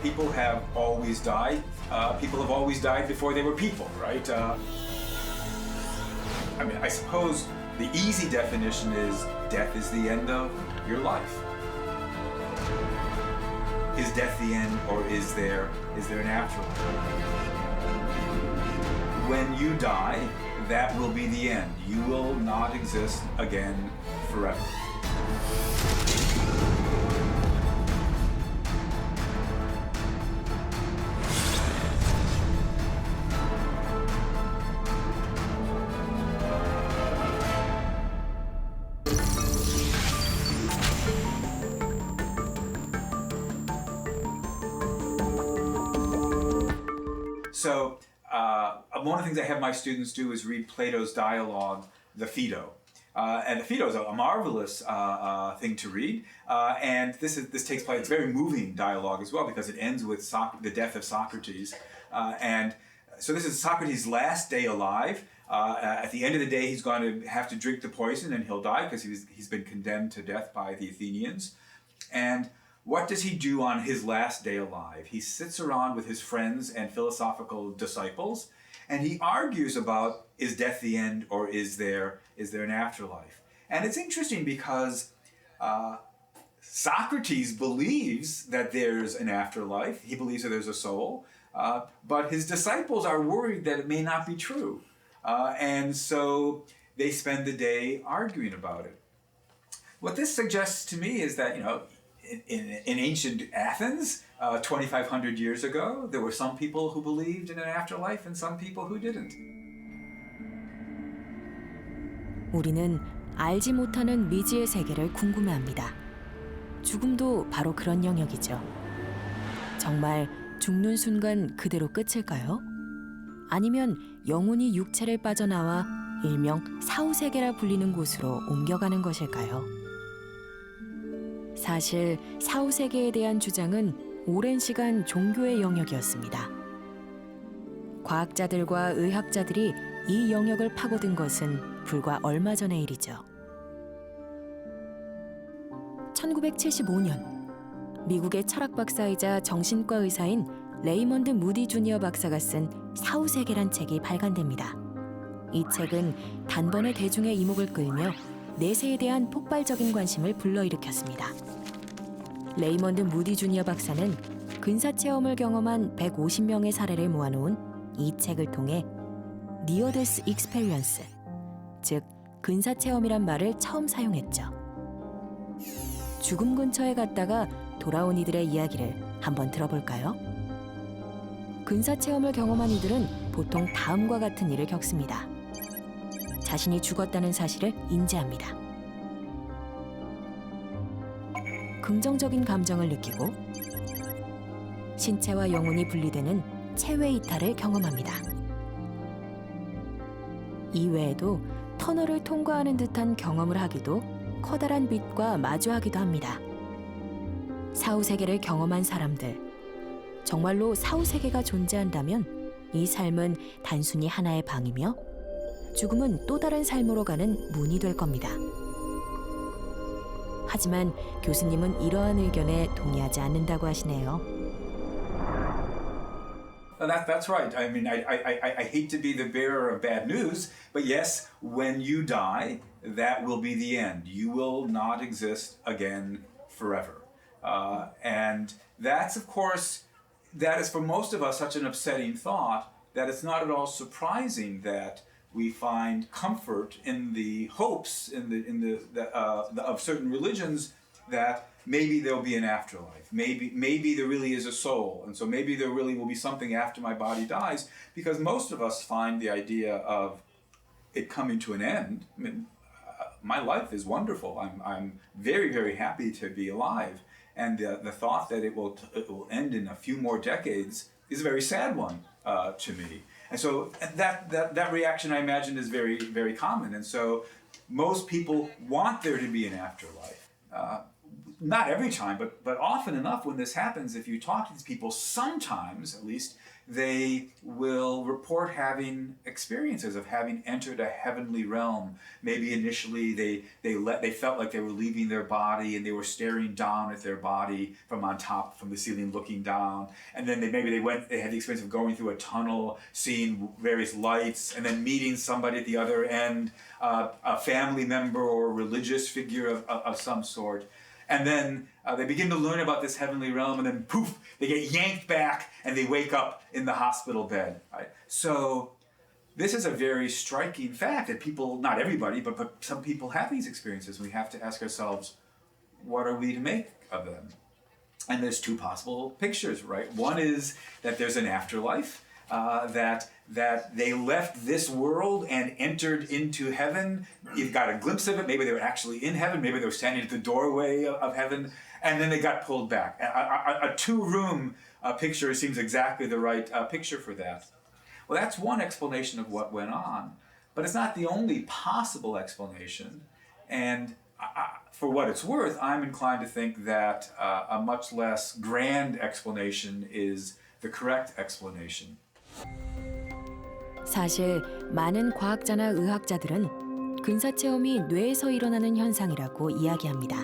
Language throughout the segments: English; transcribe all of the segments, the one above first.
People have always died. People have always died before they were people, right? I suppose the easy definition is death is the end of your life. Is death the end, or is there an afterlife? When you die, that will be the end. You will not exist again forever. So one of the things I have my students do is read Plato's dialogue, the Phaedo. And the Phaedo is a marvelous thing to read. And this takes place, it's a very moving dialogue as well, because it ends with the death of Socrates. And so this is Socrates' last day alive. At the end of the day, he's going to have to drink the poison and he'll die because he's been condemned to death by the Athenians. And what does he do on his last day alive? He sits around with his friends and philosophical disciples, and he argues about, is death the end, or is there an afterlife? And it's interesting because Socrates believes that there's an afterlife. He believes that there's a soul, but his disciples are worried that it may not be true. And so they spend the day arguing about it. What this suggests to me is that, in ancient Athens, 2,500 years ago, there were some people who believed in an afterlife and some people who didn't. 우리는 알지 못하는 미지의 세계를 궁금해합니다. 죽음도 바로 그런 영역이죠. 정말 죽는 순간 그대로 끝일까요? 아니면 영혼이 육체를 빠져나와 일명 사후세계라 불리는 곳으로 옮겨가는 것일까요? 사실 사후세계에 대한 주장은 오랜 시간 종교의 영역이었습니다. 과학자들과 의학자들이 이 영역을 파고든 것은 불과 얼마 전의 일이죠. 1975년 미국의 철학 박사이자 정신과 의사인 레이먼드 무디 주니어 박사가 쓴 사후세계란 책이 발간됩니다. 이 책은 단번에 대중의 이목을 끌며 내세에 대한 폭발적인 관심을 불러일으켰습니다. 레이먼드 무디 주니어 박사는 근사체험을 경험한 150명의 사례를 모아놓은 이 책을 통해 Near Death Experience, 즉 근사체험이란 말을 처음 사용했죠. 죽음 근처에 갔다가 돌아온 이들의 이야기를 한번 들어볼까요? 근사체험을 경험한 이들은 보통 다음과 같은 일을 겪습니다. 자신이 죽었다는 사실을 인지합니다. 긍정적인 감정을 느끼고 신체와 영혼이 분리되는 체외 이탈을 경험합니다. 이외에도 터널을 통과하는 듯한 경험을 하기도 커다란 빛과 마주하기도 합니다. 사후세계를 경험한 사람들, 정말로 사후세계가 존재한다면 이 삶은 단순히 하나의 방이며 죽음은 또 다른 삶으로 가는 문이 될 겁니다. 하지만 교수님은 이러한 의견에 동의하지 않는다고 하시네요. That's right. I hate to be the bearer of bad news, but yes, when you die, that will be the end. You will not exist again forever. And that's, of course, that is for most of us such an upsetting thought that it's not at all surprising that we find comfort in the hopes of certain religions that maybe there'll be an afterlife. Maybe there really is a soul, and so maybe there really will be something after my body dies. Because most of us find the idea of it coming to an end. My life is wonderful. I'm very, very happy to be alive, and the thought that it will end in a few more decades is a very sad one to me. And so that reaction, I imagine, is very, very common. And so most people want there to be an afterlife. not every time, but often enough when this happens, if you talk to these people, sometimes at least, they will report having experiences of having entered a heavenly realm. Maybe initially they felt like they were leaving their body and they were staring down at their body from on top, from the ceiling, looking down. And then they had the experience of going through a tunnel, seeing various lights, and then meeting somebody at the other end, a family member or a religious figure of some sort. And then they begin to learn about this heavenly realm, and then poof, they get yanked back and they wake up in the hospital bed. Right? So this is a very striking fact that people, not everybody, but some people have these experiences. We have to ask ourselves, what are we to make of them? And there's two possible pictures, right? One is that there's an afterlife, that they left this world and entered into heaven. You've got a glimpse of it. Maybe they were actually in heaven. Maybe they were standing at the doorway of heaven, and then they got pulled back. A two-room picture seems exactly the right picture for that. Well, that's one explanation of what went on, but it's not the only possible explanation. And for what it's worth, I'm inclined to think that a much less grand explanation is the correct explanation. 사실 많은 과학자나 의학자들은 근사체험이 뇌에서 일어나는 현상이라고 이야기합니다.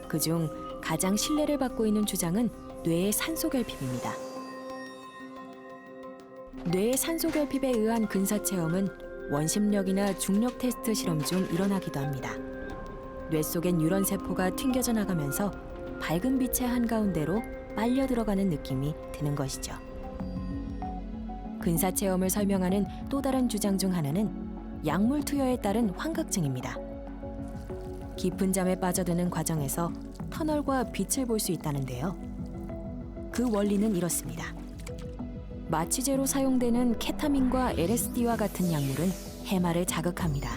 그중 가장 신뢰를 받고 있는 주장은 뇌의 산소결핍입니다. 뇌의 산소결핍에 의한 근사체험은 원심력이나 중력 테스트 실험 중 일어나기도 합니다. 뇌 속의 뉴런 세포가 튕겨져 나가면서 밝은 빛의 한가운데로 빨려 들어가는 느낌이 드는 것이죠. 근사체험을 설명하는 또 다른 주장 중 하나는 약물 투여에 따른 환각증입니다. 깊은 잠에 빠져드는 과정에서 터널과 빛을 볼 수 있다는데요. 그 원리는 이렇습니다. 마취제로 사용되는 케타민과 LSD와 같은 약물은 해마를 자극합니다.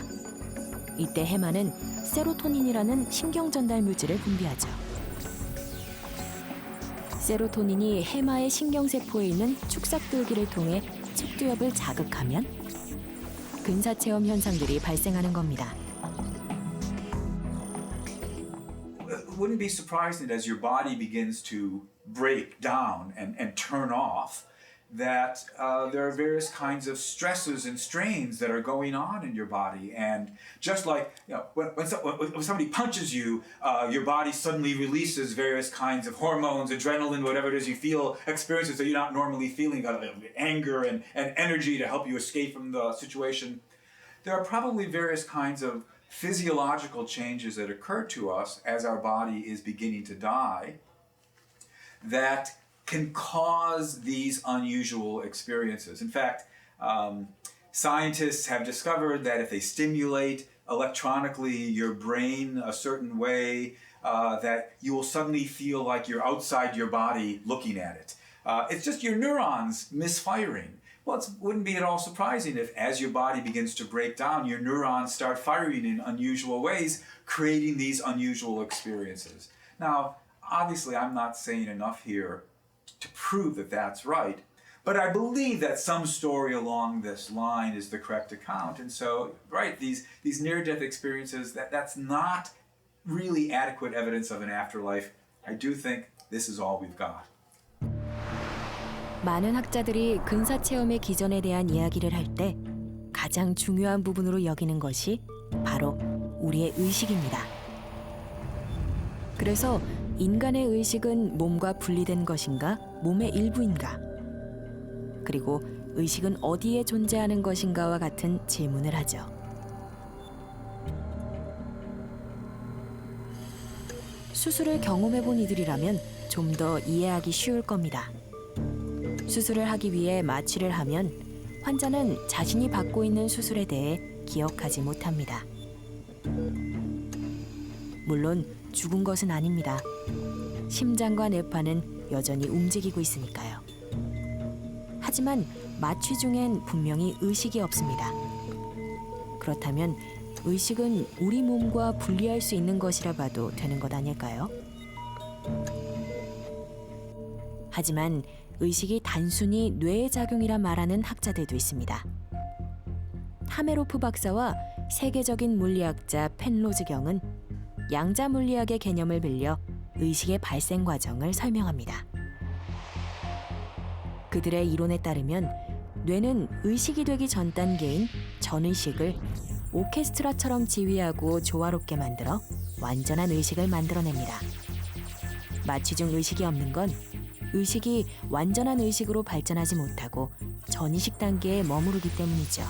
이때 해마는 세로토닌이라는 신경전달 물질을 분비하죠. 세로토닌이 해마의 신경세포에 있는 축삭들기를 통해 척두엽을 자극하면 근사체험 현상들이 발생하는 겁니다. Wouldn't be surprising that as your body begins to break down and turn off, that there are various kinds of stresses and strains that are going on in your body. And just like, when somebody punches you, your body suddenly releases various kinds of hormones, adrenaline, whatever it is you feel, experiences that you're not normally feeling, anger and energy to help you escape from the situation. There are probably various kinds of physiological changes that occur to us as our body is beginning to die that can cause these unusual experiences. In fact, scientists have discovered that if they stimulate electronically your brain a certain way, that you will suddenly feel like you're outside your body looking at it. It's just your neurons misfiring. Well, it wouldn't be at all surprising if as your body begins to break down, your neurons start firing in unusual ways, creating these unusual experiences. Now, obviously, I'm not saying enough here to prove that that's right, but I believe that some story along this line is the correct account. And so, right, these near-death experiences, that's not really adequate evidence of an afterlife. I do think this is all we've got. 많은 학자들이 근사체험의 기전에 대한 이야기를 할 때 가장 중요한 부분으로 여기는 것이 바로 우리의 의식입니다. 그래서 인간의 의식은 몸과 분리된 것인가, 몸의 일부인가? 그리고 의식은 어디에 존재하는 것인가와 같은 질문을 하죠. 수술을 경험해본 이들이라면 좀 더 이해하기 쉬울 겁니다. 수술을 하기 위해 마취를 하면 환자는 자신이 받고 있는 수술에 대해 기억하지 못합니다. 물론 죽은 것은 아닙니다. 심장과 뇌파는 여전히 움직이고 있으니까요. 하지만 마취 중엔 분명히 의식이 없습니다. 그렇다면 의식은 우리 몸과 분리할 수 있는 것이라 봐도 되는 것 아닐까요? 하지만 의식이 단순히 뇌의 작용이라 말하는 학자들도 있습니다. 하메로프 박사와 세계적인 물리학자 펜로즈 경은 양자 물리학의 개념을 빌려 의식의 발생 과정을 설명합니다. 그들의 이론에 따르면 뇌는 의식이 되기 전 단계인 전의식을 오케스트라처럼 지휘하고 조화롭게 만들어 완전한 의식을 만들어냅니다. 마취중 의식이 없는 건 의식이 완전한 의식으로 발전하지 못하고 전의식 단계에 머무르기 때문이죠.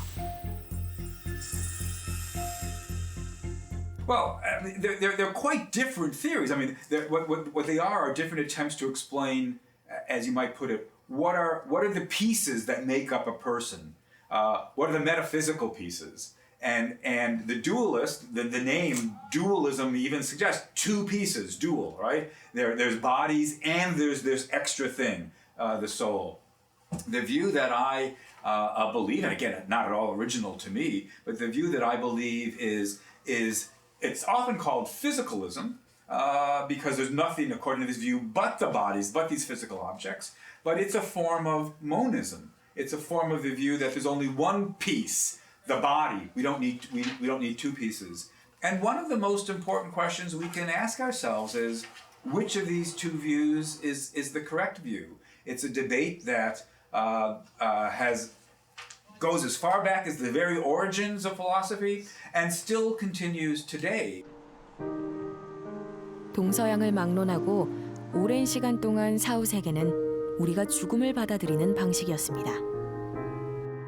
Well, they're quite different theories. I mean, what they are different attempts to explain, as you might put it, what are the pieces that make up a person? What are the metaphysical pieces? And the dualist, the name dualism even suggests two pieces, dual, right? There's bodies and there's this extra thing, the soul. The view that I believe, and again, not at all original to me, but the view that I believe is it's often called physicalism, because there's nothing, according to this view, but the bodies, but these physical objects. But it's a form of monism. It's a form of the view that there's only one piece, the body. We don't need two pieces. And one of the most important questions we can ask ourselves is, which of these two views is the correct view? It's a debate that goes as far back as the very origins of philosophy and still continues today. 동서양을 막론하고 오랜 시간 동안 사후세계는 우리가 죽음을 받아들이는 방식이었습니다.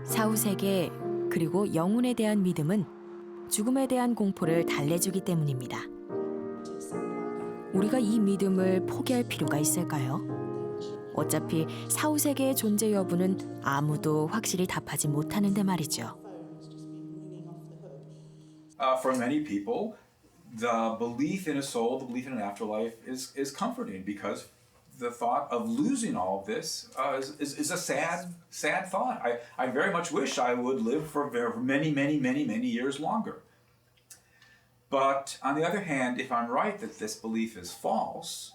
사후세계 그리고 영혼에 대한 믿음은 죽음에 대한 공포를 달래주기 때문입니다. 우리가 이 믿음을 포기할 필요가 있을까요? 어차피 사후세계의 존재 여부는 아무도 확실히 답하지 못하는데 말이죠. For many people, the belief in a soul, the belief in an afterlife is comforting because the thought of losing all of this is a sad thought. I very much wish I would live for many years longer. But on the other hand, if I'm right that this belief is false,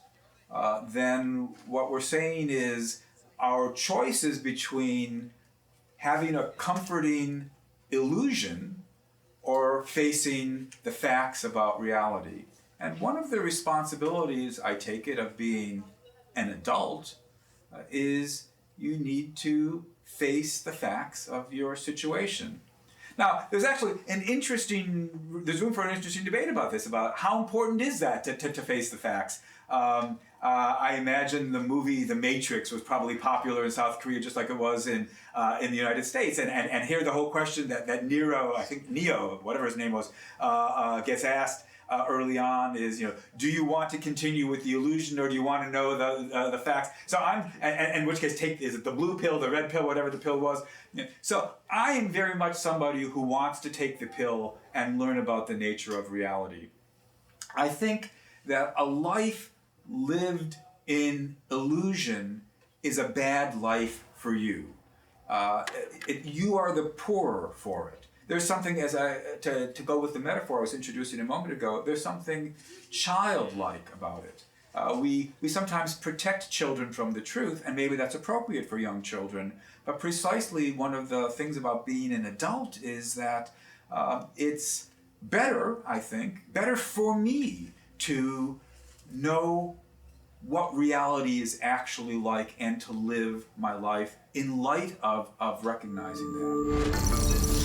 then what we're saying is our choice is between having a comforting illusion or facing the facts about reality. And one of the responsibilities, I take it, of being an adult is you need to face the facts of your situation. Now, there's room for an interesting debate about this, about how important is that to face the facts. I imagine the movie The Matrix was probably popular in South Korea just like it was in the United States. And here the whole question that Neo, whatever his name was, gets asked early on is, do you want to continue with the illusion or do you want to know the facts? So in which case, is it the blue pill, the red pill, whatever the pill was? So I am very much somebody who wants to take the pill and learn about the nature of reality. I think that a life lived in illusion is a bad life for you. You are the poorer for it. There's something, to go with the metaphor I was introducing a moment ago, there's something childlike about it. We sometimes protect children from the truth, and maybe that's appropriate for young children, but precisely one of the things about being an adult is that it's better, I think, better for me to know what reality is actually like and to live my life in light of recognizing that.